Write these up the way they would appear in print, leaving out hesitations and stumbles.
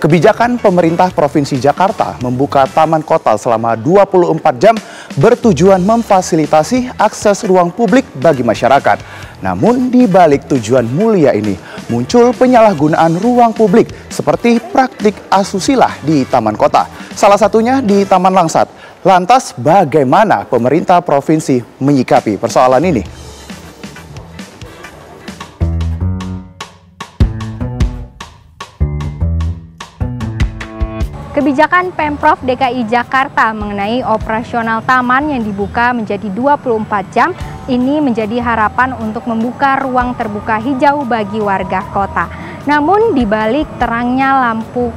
Kebijakan pemerintah Provinsi Jakarta membuka taman kota selama 24 jam bertujuan memfasilitasi akses ruang publik bagi masyarakat. Namun di balik tujuan mulia ini muncul penyalahgunaan ruang publik seperti praktik asusila di taman kota. Salah satunya di Taman Langsat. Lantas bagaimana pemerintah provinsi menyikapi persoalan ini? Kebijakan Pemprov DKI Jakarta mengenai operasional taman yang dibuka menjadi 24 jam ini menjadi harapan untuk membuka ruang terbuka hijau bagi warga kota. Namun di balik terangnya lampu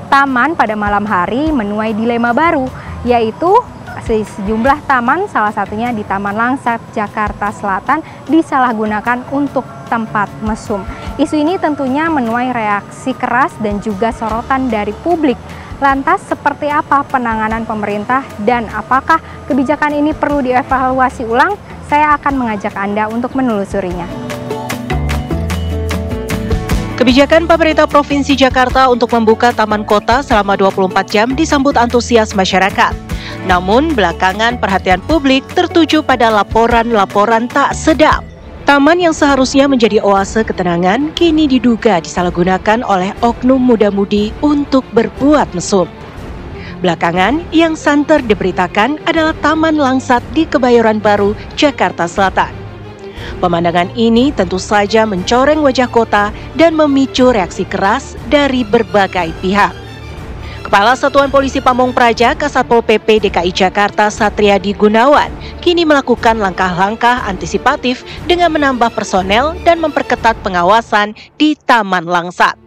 taman pada malam hari menuai dilema baru, yaitu sejumlah taman, salah satunya di Taman Langsat, Jakarta Selatan, disalahgunakan untuk tempat mesum. Isu ini tentunya menuai reaksi keras dan juga sorotan dari publik. Lantas seperti apa penanganan pemerintah dan apakah kebijakan ini perlu dievaluasi ulang? Saya akan mengajak Anda untuk menelusurinya. Kebijakan pemerintah Provinsi Jakarta untuk membuka taman kota selama 24 jam disambut antusias masyarakat. Namun belakangan perhatian publik tertuju pada laporan-laporan tak sedap. Taman yang seharusnya menjadi oase ketenangan kini diduga disalahgunakan oleh oknum muda-mudi untuk berbuat mesum. Belakangan yang santer diberitakan adalah Taman Langsat di Kebayoran Baru, Jakarta Selatan. Pemandangan ini tentu saja mencoreng wajah kota dan memicu reaksi keras dari berbagai pihak. Kepala Satuan Polisi Pamong Praja Kasatpol PP DKI Jakarta Satriadi Gunawan kini melakukan langkah-langkah antisipatif dengan menambah personel dan memperketat pengawasan di Taman Langsat.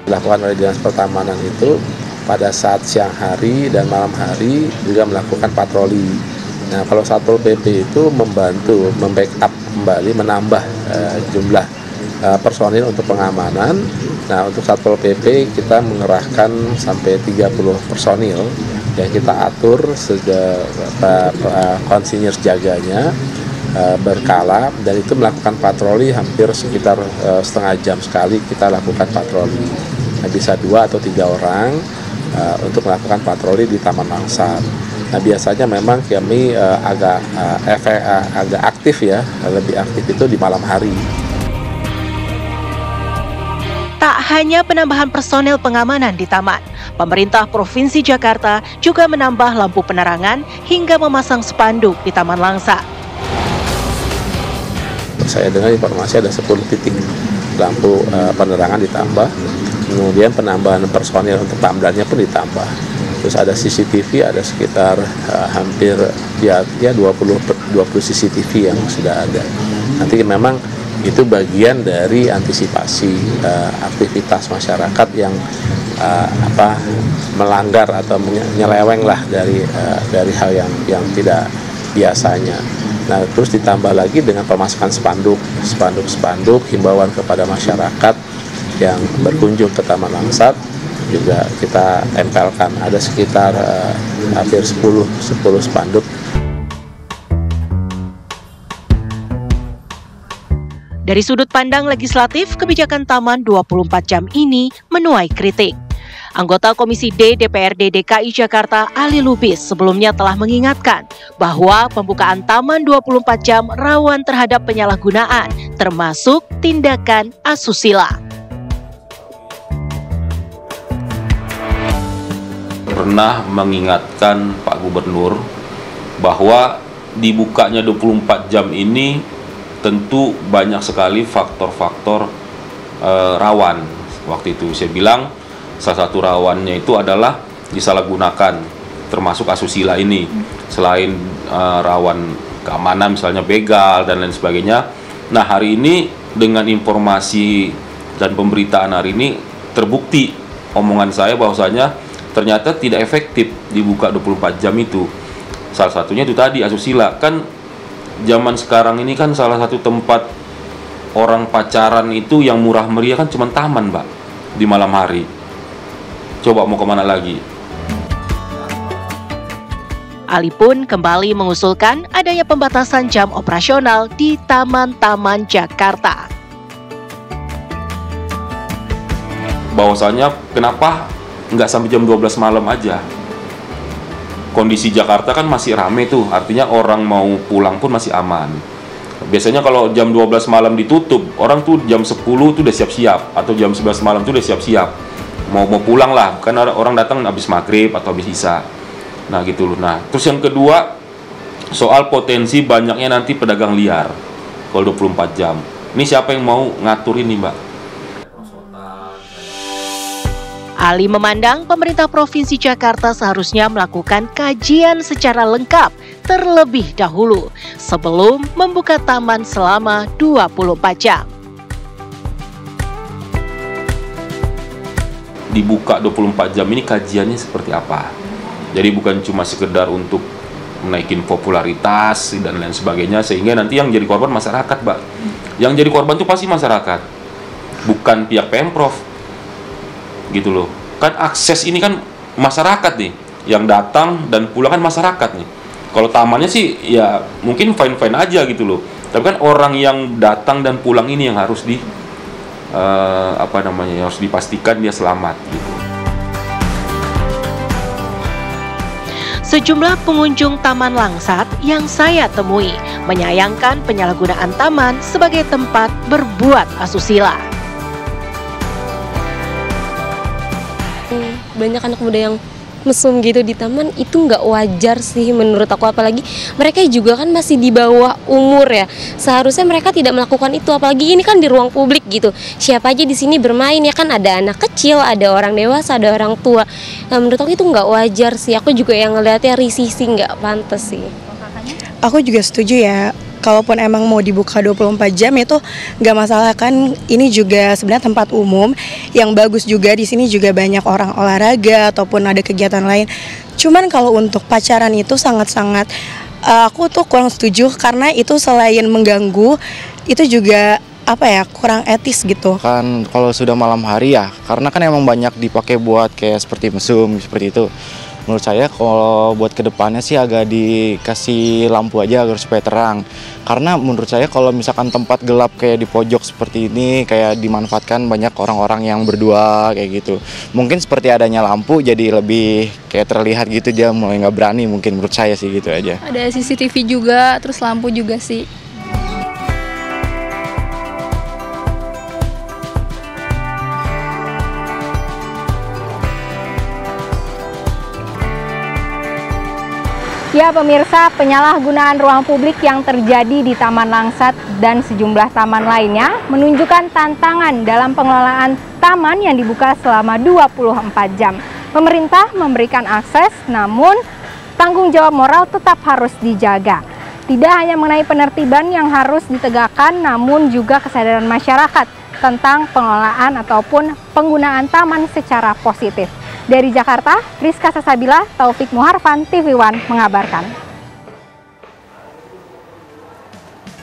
Dilakukan oleh Dinas Pertamanan itu pada saat siang hari dan malam hari juga melakukan patroli. Nah, kalau Satpol PP itu membantu, membackup kembali, menambah jumlah personil untuk pengamanan. Nah, untuk Satpol PP kita mengerahkan sampai 30 personil yang kita atur konsinyir jaganya berkala, dan itu melakukan patroli hampir sekitar setengah jam sekali kita lakukan patroli. Nah, bisa 2 atau 3 orang untuk melakukan patroli di Taman Langsat. Nah, biasanya memang kami agak aktif ya, lebih aktif itu di malam hari. Tak hanya penambahan personel pengamanan di taman, pemerintah Provinsi Jakarta juga menambah lampu penerangan hingga memasang spanduk di Taman Langsat. Saya dengar informasi ada 10 titik lampu penerangan ditambah, kemudian penambahan personel untuk pamdanya pun ditambah. Terus ada CCTV, ada sekitar hampir 20 CCTV yang sudah ada. Nanti memang itu bagian dari antisipasi aktivitas masyarakat yang melanggar atau menyeleweng lah dari hal yang tidak biasanya. Nah, terus ditambah lagi dengan pemasangan spanduk himbauan kepada masyarakat yang berkunjung ke Taman Langsat juga kita tempelkan. Ada sekitar hampir 10 spanduk. Dari sudut pandang legislatif, kebijakan Taman 24 jam ini menuai kritik. Anggota Komisi D DPRD DKI Jakarta Ali Lubis sebelumnya telah mengingatkan bahwa pembukaan Taman 24 jam rawan terhadap penyalahgunaan, termasuk tindakan asusila. Pernah mengingatkan Pak Gubernur bahwa dibukanya 24 jam ini tentu banyak sekali faktor-faktor rawan. Waktu itu saya bilang salah satu rawannya itu adalah disalahgunakan, termasuk asusila ini. Selain rawan keamanan misalnya begal dan lain sebagainya. Nah, hari ini dengan informasi dan pemberitaan hari ini terbukti omongan saya bahwasanya ternyata tidak efektif dibuka 24 jam itu. Salah satunya itu tadi asusila. Kan zaman sekarang ini kan salah satu tempat orang pacaran itu yang murah meriah kan cuma taman, Mbak, di malam hari. Coba mau kemana lagi? Ali pun kembali mengusulkan adanya pembatasan jam operasional di taman-taman Jakarta. Bahwasanya kenapa nggak sampai jam 12 malam aja? Kondisi Jakarta kan masih rame tuh, artinya orang mau pulang pun masih aman. Biasanya kalau jam 12 malam ditutup, orang tuh jam 10 tuh udah siap-siap, atau jam 11 malam tuh udah siap-siap. Mau pulang lah, kan orang datang habis maghrib atau habis isya. Nah gitu loh. Nah terus yang kedua, soal potensi banyaknya nanti pedagang liar kalau 24 jam. Ini siapa yang mau ngatur ini, Mbak? Ali memandang pemerintah Provinsi Jakarta seharusnya melakukan kajian secara lengkap terlebih dahulu sebelum membuka taman selama 24 jam. Dibuka 24 jam ini kajiannya seperti apa? Jadi bukan cuma sekedar untuk menaikin popularitas dan lain sebagainya, sehingga nanti yang jadi korban masyarakat, Mbak. Yang jadi korban itu pasti masyarakat, bukan pihak Pemprov. Gitu loh. Kan akses ini kan masyarakat nih, yang datang dan pulang kan masyarakat nih. Kalau tamannya sih ya mungkin fine-fine aja gitu loh. Tapi kan orang yang datang dan pulang ini yang harus harus dipastikan dia selamat gitu. Sejumlah pengunjung Taman Langsat yang saya temui menyayangkan penyalahgunaan taman sebagai tempat berbuat asusila. Banyak anak muda yang mesum gitu di taman, itu nggak wajar sih menurut aku, apalagi mereka juga kan masih di bawah umur ya, seharusnya mereka tidak melakukan itu, apalagi ini kan di ruang publik gitu, siapa aja di sini bermain ya kan, ada anak kecil, ada orang dewasa, ada orang tua. Nah, menurut aku itu nggak wajar sih, aku juga yang ngeliatnya risih sih, nggak pantas sih. Aku juga setuju ya, kalaupun emang mau dibuka 24 jam itu nggak masalah kan, ini juga sebenarnya tempat umum yang bagus juga, di sini juga banyak orang olahraga ataupun ada kegiatan lain. Cuman kalau untuk pacaran itu sangat-sangat aku tuh kurang setuju, karena itu selain mengganggu, itu juga kurang etis gitu. Kan kalau sudah malam hari ya, karena kan emang banyak dipakai buat kayak seperti mesum seperti itu. Menurut saya kalau buat kedepannya sih agak dikasih lampu aja agar supaya terang. Karena menurut saya kalau misalkan tempat gelap kayak di pojok seperti ini kayak dimanfaatkan banyak orang-orang yang berdua kayak gitu. Mungkin seperti adanya lampu jadi lebih kayak terlihat gitu, dia mulai nggak berani, mungkin menurut saya sih gitu aja. Ada CCTV juga, terus lampu juga sih. Ya pemirsa, penyalahgunaan ruang publik yang terjadi di Taman Langsat dan sejumlah taman lainnya menunjukkan tantangan dalam pengelolaan taman yang dibuka selama 24 jam. Pemerintah memberikan akses, namun tanggung jawab moral tetap harus dijaga. Tidak hanya mengenai penertiban yang harus ditegakkan, namun juga kesadaran masyarakat tentang pengelolaan ataupun penggunaan taman secara positif. Dari Jakarta, Rizka Sasabila, Taufik Muharfan, TV One mengabarkan.